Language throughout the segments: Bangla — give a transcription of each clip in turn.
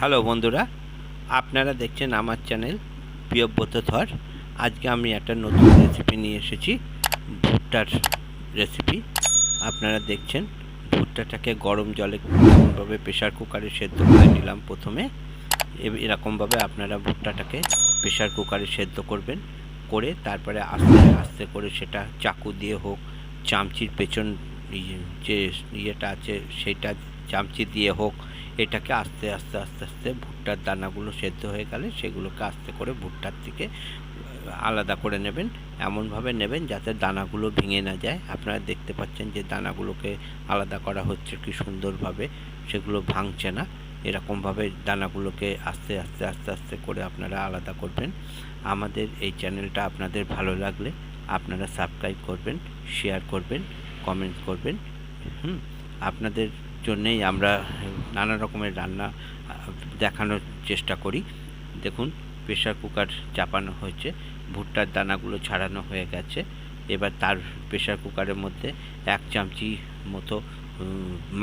হ্যালো বন্ধুরা, আপনারা দেখছেন আমার চ্যানেল প্রিয় ব্রতধর। আজকে আমি একটা নতুন রেসিপি নিয়ে এসেছি, ভুট্টার রেসিপি। আপনারা দেখছেন ভুট্টাটাকে গরম জলে এরকমভাবে প্রেশার কুকারে সেদ্ধ করে নিলাম প্রথমে। এরকমভাবে আপনারা ভুট্টাটাকে প্রেশার কুকারে সেদ্ধ করবেন, করে তারপরে আস্তে আস্তে করে সেটা চাকু দিয়ে হোক, চামচির পেছন যে ইয়েটা আছে সেইটা চামচি দিয়ে হোক, এটাকে আস্তে আস্তে আস্তে আস্তে ভুট্টার দানাগুলো সেদ্ধ হয়ে গেলে সেগুলোকে আস্তে করে ভুট্টার থেকে আলাদা করে নেবেন। এমনভাবে নেবেন যাতে দানাগুলো ভেঙে না যায়। আপনারা দেখতে পাচ্ছেন যে দানাগুলোকে আলাদা করা হচ্ছে কি সুন্দরভাবে, সেগুলো ভাঙছে না। এরকমভাবে দানাগুলোকে আস্তে আস্তে আস্তে আস্তে করে আপনারা আলাদা করবেন। আমাদের এই চ্যানেলটা আপনাদের ভালো লাগলে আপনারা সাবস্ক্রাইব করবেন, শেয়ার করবেন, কমেন্ট করবেন। আপনাদের জন্যেই আমরা নানা রকমের রান্না দেখানোর চেষ্টা করি। দেখুন, প্রেশার কুকার চাপানো হয়েছে, ভুট্টার দানাগুলো ছাড়ানো হয়ে গেছে। এবার তার প্রেশার কুকারের মধ্যে 1 চামচি মতো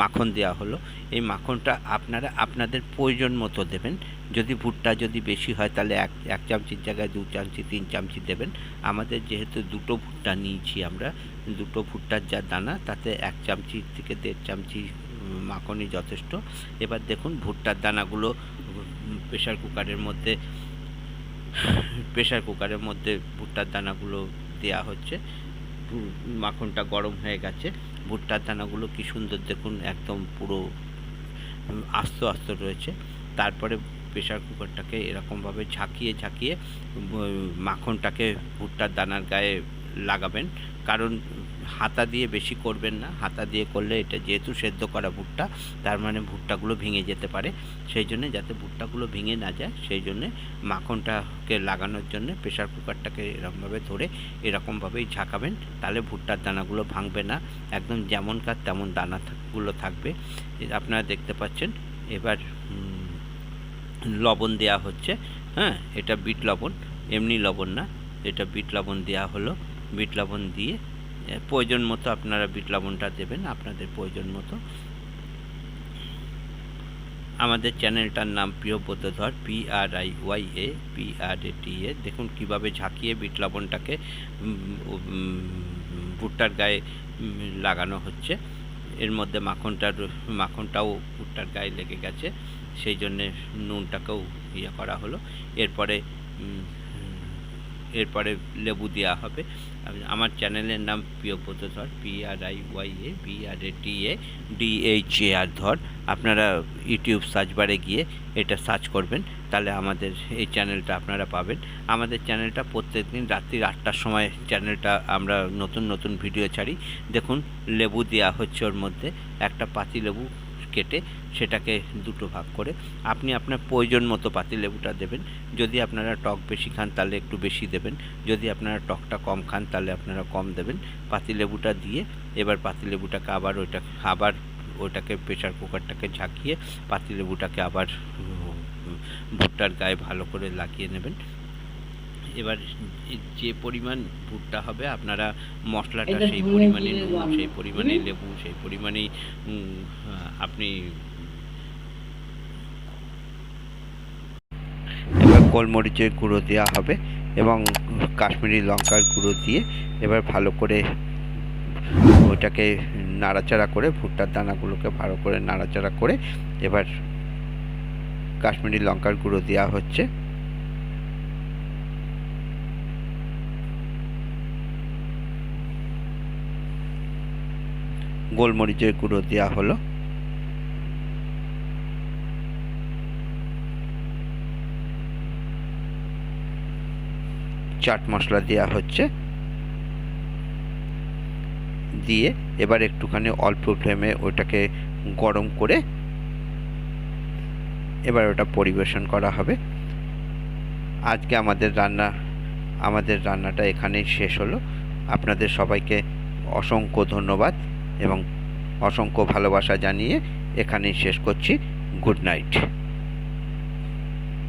মাখন দেওয়া হলো। এই মাখনটা আপনারা আপনাদের প্রয়োজন মতো দেবেন। যদি ভুট্টা যদি বেশি হয় তাহলে এক চামচির জায়গায় 2 চামচি 3 চামচি দেবেন। আমাদের যেহেতু 2টো ভুট্টা নিয়েছি আমরা, 2টো ভুট্টার যা দানা তাতে 1 চামচি থেকে 1.5 চামচি মাখনই যথেষ্ট। এবার দেখুন ভুট্টার দানাগুলো প্রেশার কুকারের মধ্যে ভুট্টার দানাগুলো দেওয়া হচ্ছে। মাখনটা গরম হয়ে গেছে। ভুট্টার দানাগুলো কি সুন্দর দেখুন, একদম পুরো আস্ত আস্ত রয়েছে। তারপরে প্রেশার কুকারটাকে এরকমভাবে ঝাঁকিয়ে ঝাঁকিয়ে মাখনটাকে ভুট্টার দানার গায়ে লাগাবেন। কারণ হাতা দিয়ে বেশি করবেন না, হাতা দিয়ে করলে এটা যেহেতু সেদ্ধ করা ভুট্টা, তার মানে ভুট্টাগুলো ভেঙে যেতে পারে। সেই জন্যে যাতে ভুট্টাগুলো ভেঙে না যায়, সেই জন্যে মাখনটাকে লাগানোর জন্য প্রেশার কুকারটাকে এরকমভাবে ধরে এরকমভাবেই ঝাঁকাবেন। তাহলে ভুট্টার দানাগুলো ভাঙবে না, একদম যেমনকার তেমন দানাগুলো থাকবে। আপনারা দেখতে পাচ্ছেন। এবার লবণ দেওয়া হচ্ছে। এটা বিট লবণ, এমনি লবণ না, এটা বিট লবণ দেওয়া হলো। বিট লবণ দিয়ে প্রয়োজন মতো আপনারা বিট লবণটা দেবেন, আপনাদের প্রয়োজন মতো। আমাদের চ্যানেলটার নাম প্রিয় ব্রতধর, PRIYA দেখুন কীভাবে ঝাঁকিয়ে বিট লবণটাকে ভুট্টার গায়ে লাগানো হচ্ছে। এর মধ্যে মাখনটাও ভুট্টার গায়ে লেগে গেছে, সেই জন্যে নুনটাকেও করা হলো। এরপরে লেবু দেওয়া হবে। আমার চ্যানেলের নাম প্রিয় ব্রতধর, PRIYA ধর। আপনারা ইউটিউব সার্চ বারে গিয়ে এটা সার্চ করবেন, তাহলে আমাদের এই চ্যানেলটা আপনারা পাবেন। আমাদের চ্যানেলটা প্রত্যেকদিন রাত্রি 8টার সময় চ্যানেলটা আমরা নতুন ভিডিও ছাড়ি। দেখুন লেবু দেওয়া হচ্ছে ওর মধ্যে, একটা পাতিলেবু কেটে সেটাকে 2টো ভাগ করে আপনি আপনার প্রয়োজন মতো পাতিলেবুটা দেবেন। যদি আপনারা টক বেশি খান তাহলে একটু বেশি দেবেন, যদি আপনারা টকটা কম খান তাহলে আপনারা কম দেবেন। পাতিলেবুটা দিয়ে এবার পাতিলেবুটাকে আবার ওইটাকে প্রেশার কুকারটাকে ঝাঁকিয়ে পাতিলেবুটাকে আবার ভুট্টার গায়ে ভালো করে লাগিয়ে নেবেন। এবার যে পরিমাণ ভুট্টা হবে আপনারা মশলাটা সেই পরিমাণে নুন, সেই পরিমাণে লেবু, সেই পরিমাণেই আপনি এবার গোলমরিচের গুঁড়ো দেওয়া হবে এবং কাশ্মীরি লঙ্কার গুঁড়ো দিয়ে এবার ভালো করে ওইটাকে নাড়াচাড়া করে, ভুট্টার দানাগুলোকে ভালো করে নাড়াচাড়া করে এবার কাশ্মীরি লঙ্কার গুঁড়ো দেওয়া হচ্ছে। গোলমরিচের গুঁড়ো দেওয়া হলো। চাট মশলা দেওয়া হচ্ছে। দিয়ে এবার একটুখানি অল্প ফ্লেমে ওটাকে গরম করে এবার ওটা পরিবেশন করা হবে। আজকে আমাদের রান্নাটা এখানেই শেষ হলো। আপনাদের সবাইকে অসংখ্য ধন্যবাদ এবং অসংখ্য ভালোবাসা জানিয়ে এখানেই শেষ করছি। Good night.